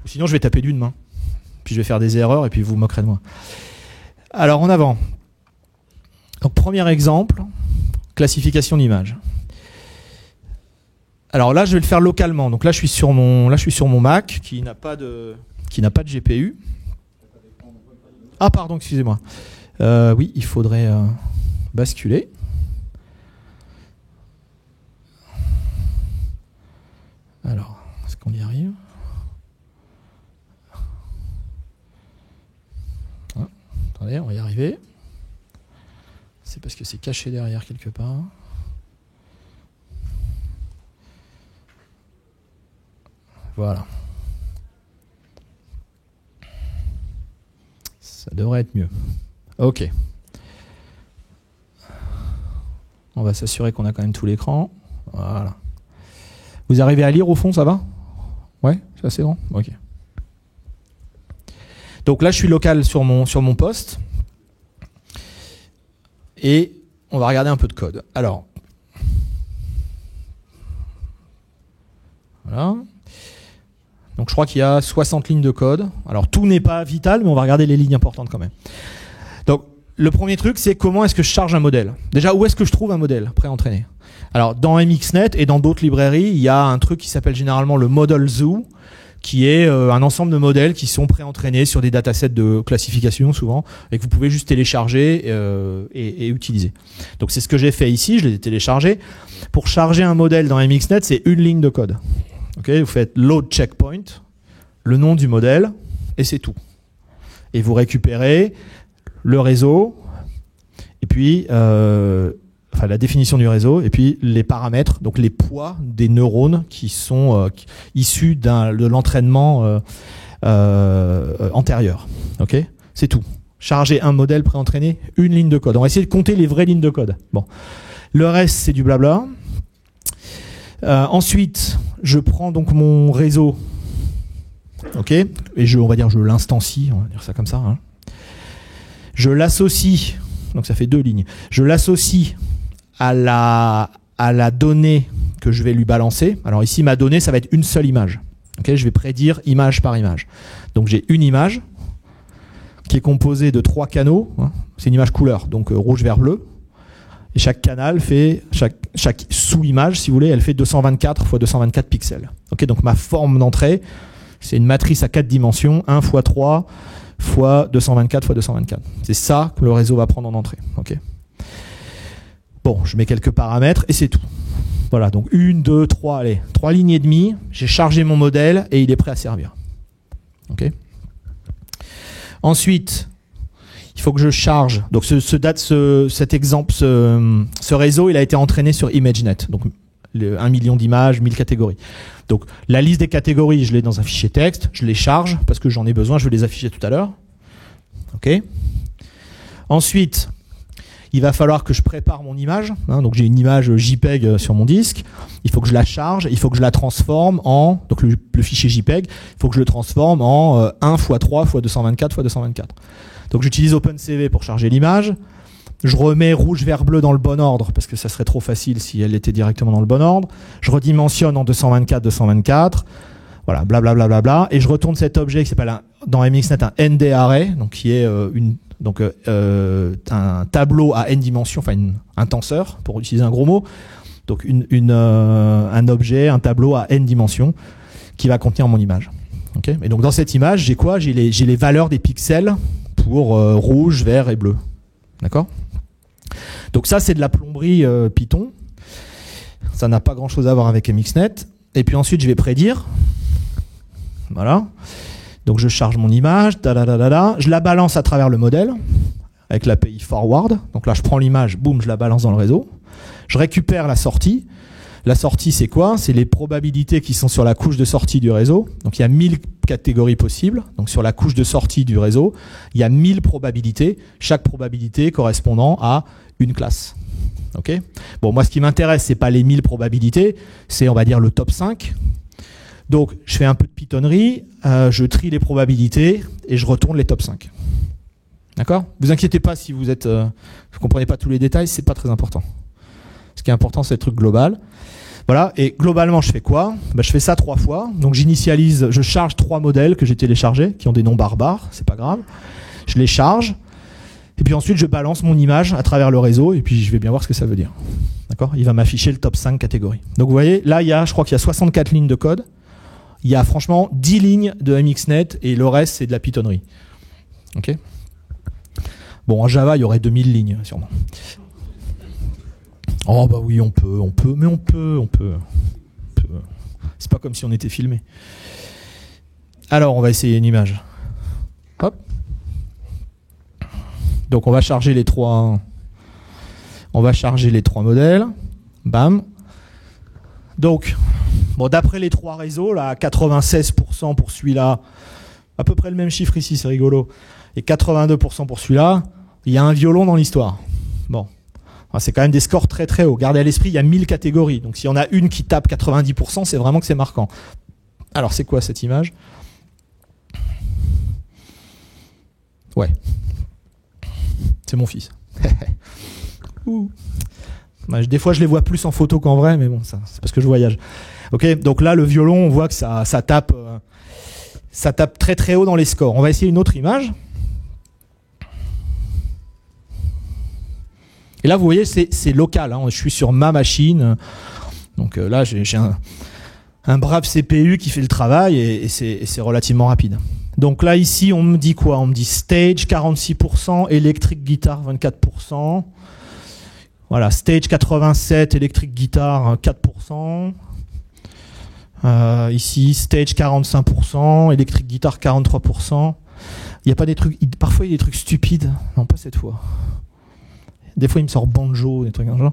Ou sinon je vais taper d'une main. Puis je vais faire des erreurs et puis vous vous moquerez de moi. Alors en avant. Donc premier exemple, classification d'image. Alors là je vais le faire localement. Donc là je suis sur mon Mac qui n'a pas de GPU. Ah pardon, excusez-moi. Oui, il faudrait basculer. Alors, est-ce qu'on y arrive? Ah, attendez, on va y arriver. C'est parce que c'est caché derrière quelque part. Voilà. Ça devrait être mieux. Ok. On va s'assurer qu'on a quand même tout l'écran. Voilà. Vous arrivez à lire au fond, ça va? Ouais, c'est assez grand? Ok. Donc là, je suis local sur mon poste. Et on va regarder un peu de code. Alors. Voilà. Donc je crois qu'il y a 60 lignes de code. Alors tout n'est pas vital, mais on va regarder les lignes importantes quand même. Donc le premier truc, c'est comment est-ce que je charge un modèle. Déjà, où est-ce que je trouve un modèle pré-entraîné? Alors dans MXNet et dans d'autres librairies, il y a un truc qui s'appelle généralement le Model Zoo, qui est un ensemble de modèles qui sont pré-entraînés sur des datasets de classification souvent, et que vous pouvez juste télécharger et utiliser. Donc c'est ce que j'ai fait ici, je les ai téléchargés. Pour charger un modèle dans MXNet, c'est une ligne de code. Okay, vous faites load checkpoint, le nom du modèle, et c'est tout. Et vous récupérez le réseau, et puis la définition du réseau, et puis les paramètres, donc les poids des neurones qui sont issus de l'entraînement antérieur. Okay, c'est tout. Charger un modèle préentraîné, une ligne de code. On va essayer de compter les vraies lignes de code. Bon, le reste c'est du blabla. Ensuite, je prends donc mon réseau, ok, et on va dire je l'instancie, on va dire ça comme ça. Hein. Je l'associe, donc ça fait deux lignes. Je l'associe à la donnée que je vais lui balancer. Alors ici, ma donnée, ça va être une seule image. Ok, je vais prédire image par image. Donc j'ai une image qui est composée de 3 canaux. Hein. C'est une image couleur, donc rouge, vert, bleu. Et chaque canal fait, chaque sous-image, si vous voulez, elle fait 224 x 224 pixels. Okay, donc ma forme d'entrée, c'est une matrice à 4 dimensions, 1 x 3 x 224 x 224. C'est ça que le réseau va prendre en entrée. Okay. Bon, je mets quelques paramètres et c'est tout. Voilà, donc 1, 2, 3, allez, 3 lignes et demie, j'ai chargé mon modèle et il est prêt à servir. Okay. Ensuite, il faut que je charge. Donc cet exemple, ce réseau, il a été entraîné sur ImageNet. Donc 1 million d'images, 1000 catégories. Donc la liste des catégories, je l'ai dans un fichier texte, je les charge parce que j'en ai besoin, je vais les afficher tout à l'heure. Ok. Ensuite, il va falloir que je prépare mon image. Hein, donc j'ai une image JPEG sur mon disque. Il faut que je la charge, il faut que je la transforme en, donc le fichier JPEG, il faut que je le transforme en 1 x 3 x 224 x 224. Donc j'utilise OpenCV pour charger l'image. Je remets rouge, vert, bleu dans le bon ordre, parce que ça serait trop facile si elle était directement dans le bon ordre. Je redimensionne en 224, 224. Voilà, blablabla. Bla, bla, bla, et je retourne cet objet qui s'appelle dans MXNet un ND-array, donc qui est un tableau à n dimensions, enfin un tenseur, pour utiliser un gros mot. Donc un objet, un tableau à n dimensions qui va contenir mon image. Okay, et donc dans cette image, j'ai quoi? J'ai les valeurs des pixels pour rouge, vert et bleu. D'accord? Donc ça, c'est de la plomberie Python. Ça n'a pas grand-chose à voir avec MXNet. Et puis ensuite, je vais prédire. Voilà. Donc je charge mon image. Je la balance à travers le modèle avec l'API forward. Donc là, je prends l'image, boum, je la balance dans le réseau. Je récupère la sortie. La sortie, c'est quoi? C'est les probabilités qui sont sur la couche de sortie du réseau. Donc il y a 1000 catégories possibles. Donc sur la couche de sortie du réseau, il y a 1000 probabilités, chaque probabilité correspondant à une classe. Ok. Bon, moi ce qui m'intéresse, c'est pas les 1000 probabilités, c'est on va dire le top 5. Donc je fais un peu de pitonnerie, je trie les probabilités et je retourne les top 5. D'accord ? Vous inquiétez pas si vous comprenez pas tous les détails, c'est pas très important. Ce qui est important, c'est le truc global. Voilà, et globalement, je fais quoi ? Ben, je fais ça 3 fois. Donc j'initialise, je charge 3 modèles que j'ai téléchargés, qui ont des noms barbares, c'est pas grave. Je les charge, et puis ensuite je balance mon image à travers le réseau, et puis je vais bien voir ce que ça veut dire. D'accord ? Il va m'afficher le top 5 catégories. Donc vous voyez, là, je crois qu'il y a 64 lignes de code. Il y a franchement 10 lignes de MXNet, et le reste, c'est de la pitonnerie. Ok ? Bon, en Java, il y aurait 2000 lignes, sûrement. Oh bah oui, on peut. C'est pas comme si on était filmé. Alors, on va essayer une image. Hop. Donc, on va charger les 3 modèles. Bam. Donc, bon, d'après les 3 réseaux, là, 96% pour celui-là, à peu près le même chiffre ici, c'est rigolo, et 82% pour celui-là, il y a un violon dans l'histoire. Bon. C'est quand même des scores très très hauts. Gardez à l'esprit, il y a 1000 catégories. Donc si on a une qui tape 90%, c'est vraiment que c'est marquant. Alors c'est quoi cette image ? Ouais. C'est mon fils. Des fois je les vois plus en photo qu'en vrai, mais bon, ça, c'est parce que je voyage. Ok, donc là le violon, on voit que ça tape très très haut dans les scores. On va essayer une autre image. Et là, vous voyez, c'est local. Hein. Je suis sur ma machine. Donc là, j'ai un brave CPU qui fait le travail et c'est relativement rapide. Donc là, ici, on me dit quoi ? On me dit Stage 46%, Electric Guitar 24%. Voilà, Stage 87, Electric Guitar 4%. Ici, Stage 45%, Electric Guitar 43%. Il n'y a pas des trucs... Parfois, il y a des trucs stupides. Non, pas cette fois. Des fois, il me sort banjo, des trucs comme ça.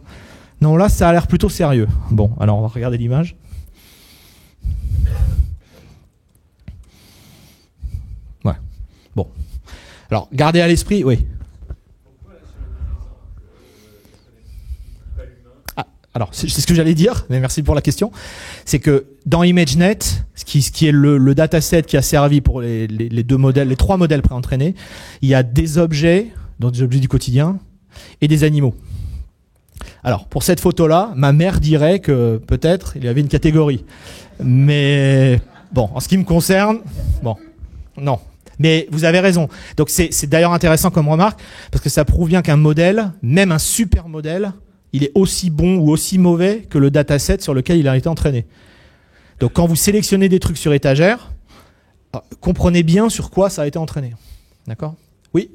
Non, là, ça a l'air plutôt sérieux. Bon, alors on va regarder l'image. Ouais. Bon. Alors, gardez à l'esprit, oui. Ah, alors, c'est ce que j'allais dire, mais merci pour la question. C'est que dans ImageNet, ce qui est le dataset qui a servi pour les 3 modèles préentraînés, il y a des objets, donc des objets du quotidien, et des animaux. Alors, pour cette photo-là, ma mère dirait que peut-être il y avait une catégorie. Mais bon, en ce qui me concerne, bon, non. Mais vous avez raison. Donc c'est d'ailleurs intéressant comme remarque, parce que ça prouve bien qu'un modèle, même un super modèle, il est aussi bon ou aussi mauvais que le dataset sur lequel il a été entraîné. Donc quand vous sélectionnez des trucs sur étagère, comprenez bien sur quoi ça a été entraîné. D'accord ? Oui ?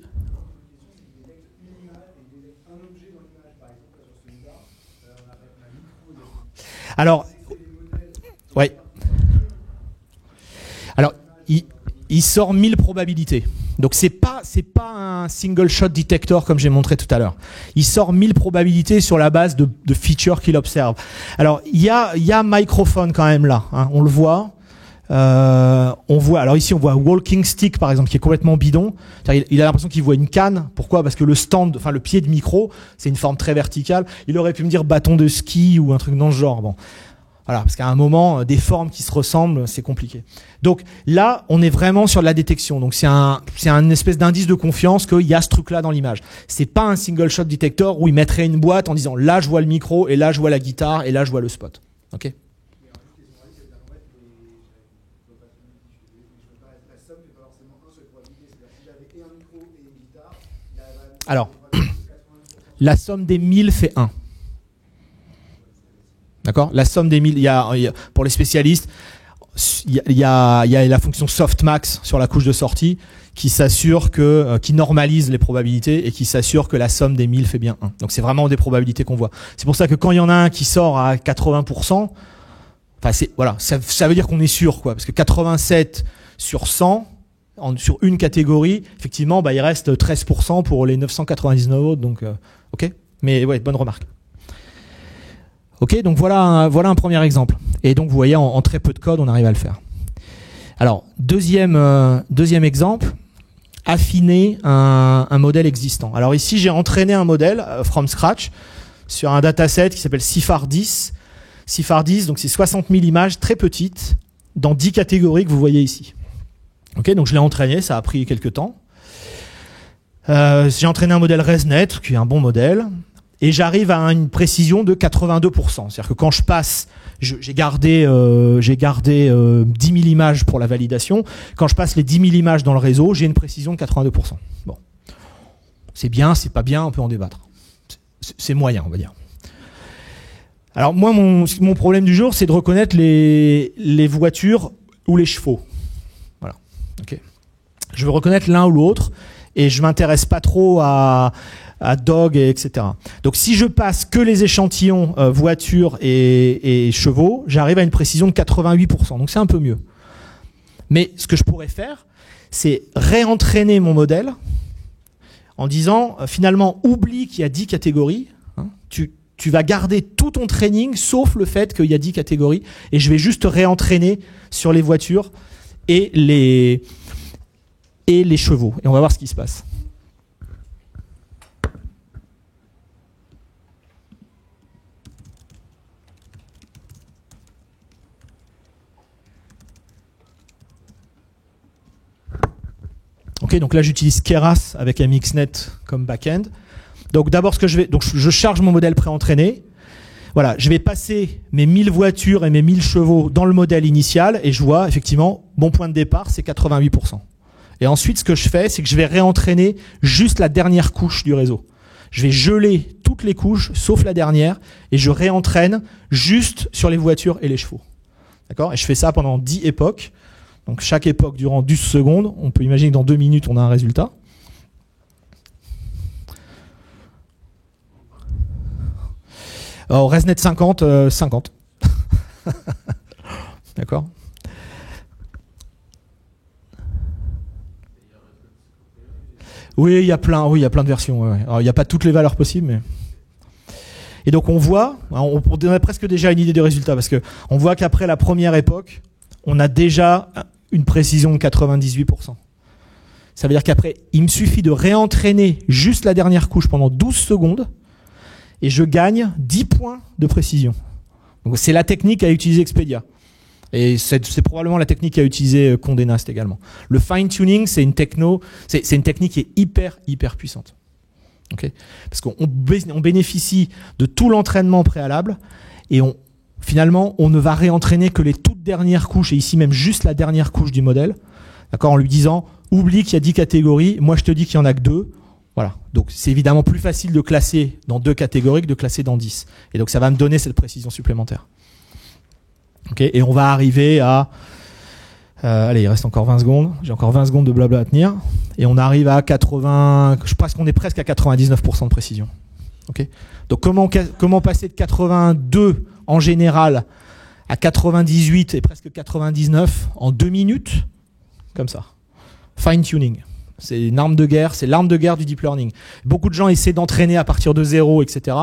Alors, ouais. Alors, il sort 1000 probabilités. Donc c'est pas un single shot detector comme j'ai montré tout à l'heure. Il sort 1000 probabilités sur la base de features qu'il observe. Alors il y a microphone quand même là, hein, on le voit. On voit. Alors ici on voit walking stick par exemple qui est complètement bidon. Il a l'impression qu'il voit une canne. Pourquoi ? Parce que le pied de micro, c'est une forme très verticale. Il aurait pu me dire bâton de ski ou un truc dans ce genre. Bon. Voilà, parce qu'à un moment, des formes qui se ressemblent, c'est compliqué. Donc là, on est vraiment sur de la détection. Donc c'est un espèce d'indice de confiance qu'il y a ce truc-là dans l'image. C'est pas un single shot detector où il mettrait une boîte en disant là je vois le micro et là je vois la guitare et là je vois le spot. Ok ? Alors, la somme des 1000 fait 1. D'accord ? La somme des 1000, pour les spécialistes, il y a la fonction softmax sur la couche de sortie qui s'assure qui normalise les probabilités et qui s'assure que la somme des 1000 fait bien 1. Donc c'est vraiment des probabilités qu'on voit. C'est pour ça que quand il y en a un qui sort à 80%, ça veut dire qu'on est sûr, quoi. Parce que 87 sur 100, sur une catégorie, effectivement, il reste 13% pour les 999 autres. Donc, ok. Mais ouais, bonne remarque. Ok, donc voilà un premier exemple. Et donc vous voyez, en très peu de code, on arrive à le faire. Alors, deuxième exemple, affiner un modèle existant. Alors ici, j'ai entraîné un modèle from scratch sur un dataset qui s'appelle CIFAR 10. CIFAR 10, donc c'est 60 000 images très petites dans 10 catégories que vous voyez ici. Ok, donc je l'ai entraîné, ça a pris quelques temps. J'ai entraîné un modèle ResNet, qui est un bon modèle, et j'arrive à une précision de 82%. C'est-à-dire que quand je passe, j'ai gardé 10 000 images pour la validation. Quand je passe les 10 000 images dans le réseau, j'ai une précision de 82%. Bon, c'est bien, c'est pas bien, on peut en débattre. C'est moyen, on va dire. Alors moi, mon problème du jour, c'est de reconnaître les voitures ou les chevaux. Voilà. Okay. Je veux reconnaître l'un ou l'autre, et je m'intéresse pas trop à dog, etc. Donc si je passe que les échantillons voitures et chevaux, j'arrive à une précision de 88%. Donc c'est un peu mieux. Mais ce que je pourrais faire, c'est réentraîner mon modèle en disant finalement oublie qu'il y a 10 catégories. Hein, tu vas garder tout ton training sauf le fait qu'il y a 10 catégories, et je vais juste réentraîner sur les voitures et les chevaux. Et on va voir ce qui se passe. Ok, donc là j'utilise Keras avec MXNet comme backend. Donc d'abord je charge mon modèle préentraîné. Voilà, je vais passer mes 1000 voitures et mes 1000 chevaux dans le modèle initial, et je vois effectivement mon point de départ c'est 88%. Et ensuite ce que je fais, c'est que je vais réentraîner juste la dernière couche du réseau. Je vais geler toutes les couches sauf la dernière, et je réentraîne juste sur les voitures et les chevaux. D'accord ? Et je fais ça pendant 10 époques. Donc chaque époque durant 10 secondes. On peut imaginer que dans 2 minutes, on a un résultat. Alors, ResNet 50. D'accord ? Oui, il y a plein de versions. Ouais. Alors, il n'y a pas toutes les valeurs possibles, mais... Et donc on voit, on a presque déjà une idée des résultats, parce que on voit qu'après la première époque, on a déjà une précision de 98%. Ça veut dire qu'après, il me suffit de réentraîner juste la dernière couche pendant 12 secondes, et je gagne 10 points de précision. Donc c'est la technique à utiliser Expedia. Et c'est probablement la technique à utiliser Condé Nast également. Le fine-tuning, c'est une technique qui est hyper puissante. Okay, parce qu'on bénéficie de tout l'entraînement préalable, et finalement, on ne va réentraîner que les toutes dernières couches, et ici même juste la dernière couche du modèle, d'accord, en lui disant oublie qu'il y a 10 catégories, moi je te dis qu'il n'y en a que 2. Voilà. Donc c'est évidemment plus facile de classer dans 2 catégories que de classer dans 10. Et donc ça va me donner cette précision supplémentaire. Okay, et on va arriver à... allez, il reste encore 20 secondes. J'ai encore 20 secondes de blabla à tenir. Et on arrive à 80... Je pense qu'on est presque à 99% de précision. Okay, donc comment passer de 82 en général à 98 et presque 99 en 2 minutes? Comme ça. Fine-tuning. C'est une arme de guerre, c'est l'arme de guerre du deep learning. Beaucoup de gens essaient d'entraîner à partir de 0, etc.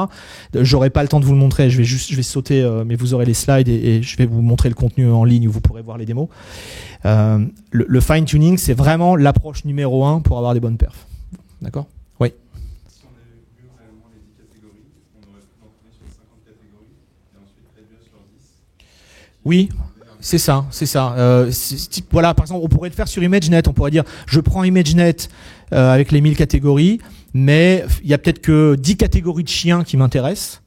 J'aurai pas le temps de vous le montrer, je vais sauter, mais vous aurez les slides, et je vais vous montrer le contenu en ligne où vous pourrez voir les démos. Le fine-tuning, c'est vraiment l'approche numéro 1 pour avoir des bonnes perfs. D'accord ? Oui. Si on avait vu réellement les 10 catégories, on aurait pu entraîner sur 50 catégories et ensuite réduire sur 10. Oui. C'est ça. Voilà, par exemple, on pourrait le faire sur ImageNet. On pourrait dire, je prends ImageNet avec les 1000 catégories, mais il y a peut-être que 10 catégories de chiens qui m'intéressent.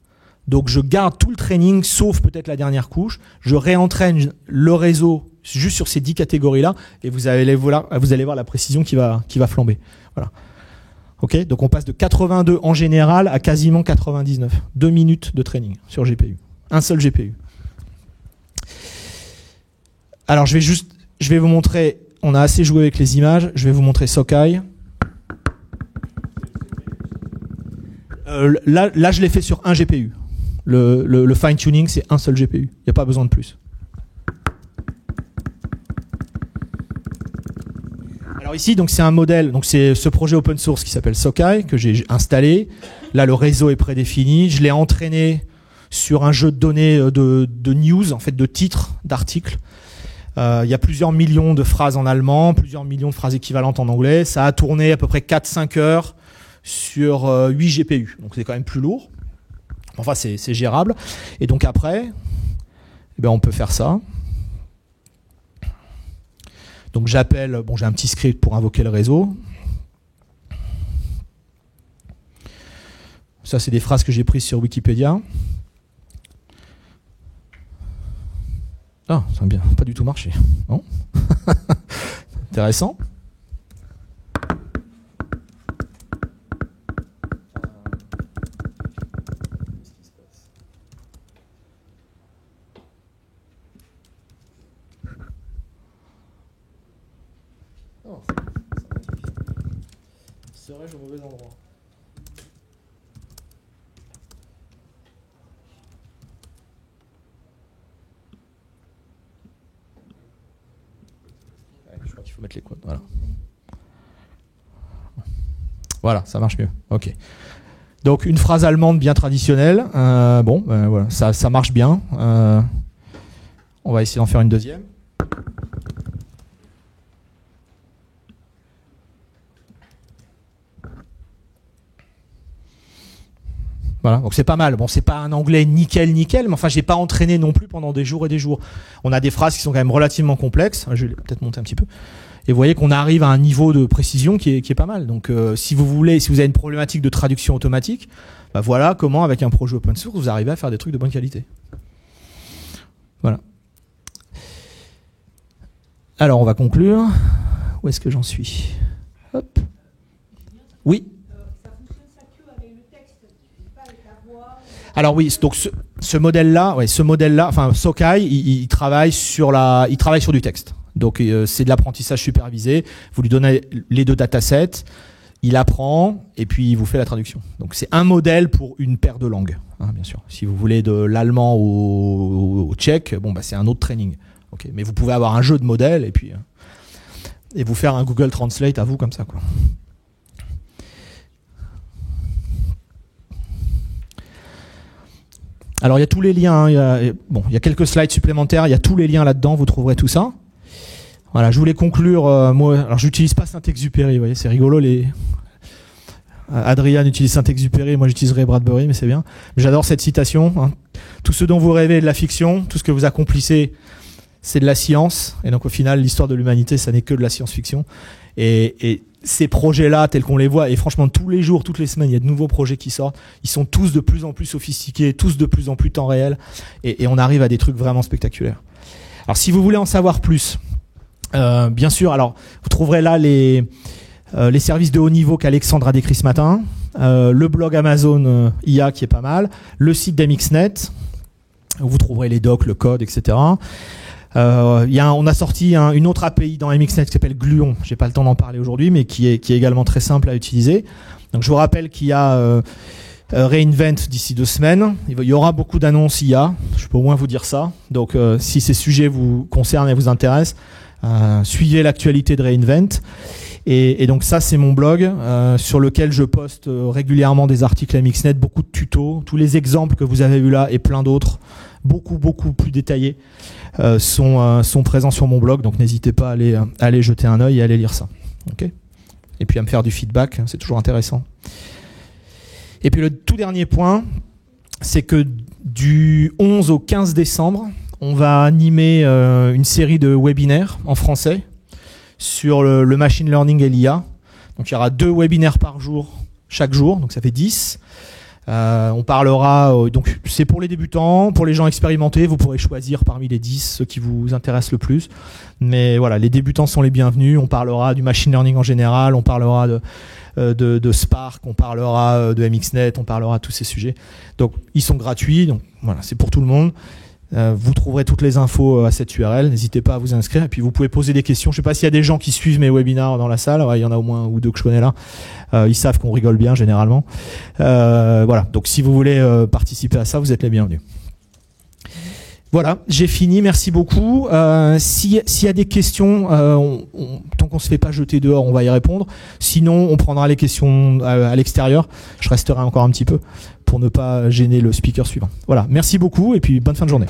Donc, je garde tout le training, sauf peut-être la dernière couche. Je réentraîne le réseau juste sur ces 10 catégories-là, et vous allez voir la précision qui va flamber. Voilà. Ok, donc on passe de 82 en général à quasiment 99. 2 minutes de training sur GPU. Un seul GPU. Alors je vais vous montrer, on a assez joué avec les images, je vais vous montrer Sokai. Là je l'ai fait sur un GPU. Le fine-tuning, c'est un seul GPU, il n'y a pas besoin de plus. Alors ici, donc c'est un modèle, donc c'est ce projet open source qui s'appelle Sokai, que j'ai installé. Là le réseau est prédéfini, je l'ai entraîné sur un jeu de données de news, en fait de titres, d'articles. Il y a plusieurs millions de phrases en allemand, plusieurs millions de phrases équivalentes en anglais. Ça a tourné à peu près 4-5 heures sur 8 GPU. Donc c'est quand même plus lourd. Enfin, c'est gérable. Et donc après, eh ben, on peut faire ça. Donc j'appelle, bon, j'ai un petit script pour invoquer le réseau. Ça, c'est des phrases que j'ai prises sur Wikipédia. Ah, ça n'a bien pas du tout marché. Non. Intéressant. Oh, serais-je au mauvais endroit? Je crois qu'il faut mettre les codes. Voilà. Voilà, ça marche mieux. Ok. Donc une phrase allemande bien traditionnelle. Voilà, ça marche bien. On va essayer d'en faire une deuxième. Voilà, donc c'est pas mal. Bon, c'est pas un anglais nickel, mais enfin, j'ai pas entraîné non plus pendant des jours et des jours. On a des phrases qui sont quand même relativement complexes. Je vais peut-être monter un petit peu. Et vous voyez qu'on arrive à un niveau de précision qui est pas mal. Donc, si vous avez une problématique de traduction automatique, bah voilà comment, avec un projet open source, vous arrivez à faire des trucs de bonne qualité. Voilà. Alors, on va conclure. Où est-ce que j'en suis? Hop. Oui. Alors oui, donc ce modèle-là, enfin Sokai, il travaille sur du texte. Donc c'est de l'apprentissage supervisé. Vous lui donnez les deux datasets, il apprend et puis il vous fait la traduction. Donc c'est un modèle pour une paire de langues, hein, bien sûr. Si vous voulez de l'allemand au tchèque, bon bah c'est un autre training. Okay. Mais vous pouvez avoir un jeu de modèles et vous faire un Google Translate à vous comme ça, quoi. Alors il y a tous les liens, il y a quelques slides supplémentaires, il y a tous les liens là-dedans, vous trouverez tout ça. Voilà, je voulais conclure, moi, alors j'utilise pas Saint-Exupéry, vous voyez, c'est rigolo, Adrien utilise Saint-Exupéry, moi j'utiliserai Bradbury, mais c'est bien. J'adore cette citation, hein. Tout ce dont vous rêvez est de la fiction, tout ce que vous accomplissez, c'est de la science, et donc au final, l'histoire de l'humanité, ça n'est que de la science-fiction. Et ces projets-là, tels qu'on les voit, et franchement, tous les jours, toutes les semaines, il y a de nouveaux projets qui sortent. Ils sont tous de plus en plus sophistiqués, tous de plus en plus temps réel, et on arrive à des trucs vraiment spectaculaires. Alors, si vous voulez en savoir plus, bien sûr, alors vous trouverez là les services de haut niveau qu'Alexandre a décrit ce matin, le blog Amazon IA qui est pas mal, le site d'MXNet, où vous trouverez les docs, le code, etc. On a sorti une autre API dans MXNet qui s'appelle Gluon. J'ai pas le temps d'en parler aujourd'hui, mais qui est également très simple à utiliser. Donc je vous rappelle qu'il y a reInvent d'ici 2 semaines. Il y aura beaucoup d'annonces IA. Je peux au moins vous dire ça. Donc si ces sujets vous concernent et vous intéressent, suivez l'actualité de reInvent. Et donc ça, c'est mon blog sur lequel je poste régulièrement des articles MXNet, beaucoup de tutos, tous les exemples que vous avez vus là et plein d'autres, beaucoup plus détaillés, sont présents sur mon blog. Donc n'hésitez pas à aller jeter un œil et à aller lire ça. Okay, et puis à me faire du feedback, c'est toujours intéressant. Et puis le tout dernier point, c'est que du 11 au 15 décembre, on va animer une série de webinaires en français sur le machine learning et l'IA. Donc il y aura 2 webinaires par jour, chaque jour, donc ça fait 10. On parlera, donc c'est pour les débutants, pour les gens expérimentés, vous pourrez choisir parmi les 10 ceux qui vous intéressent le plus. Mais voilà, les débutants sont les bienvenus. On parlera du machine learning en général, on parlera de Spark, on parlera de MXNet, on parlera de tous ces sujets. Donc ils sont gratuits, donc voilà, c'est pour tout le monde. Vous trouverez toutes les infos à cette URL, n'hésitez pas à vous inscrire et puis vous pouvez poser des questions. Je sais pas s'il y a des gens qui suivent mes webinaires dans la salle, ouais, il y en a au moins 1 ou 2 que je connais là. Ils savent qu'on rigole bien généralement. Voilà, donc si vous voulez participer à ça, vous êtes les bienvenus. Voilà, j'ai fini, merci beaucoup. S'il y a des questions, tant qu'on se fait pas jeter dehors, on va y répondre. Sinon, on prendra les questions à l'extérieur. Je resterai encore un petit peu pour ne pas gêner le speaker suivant. Voilà, merci beaucoup et puis bonne fin de journée.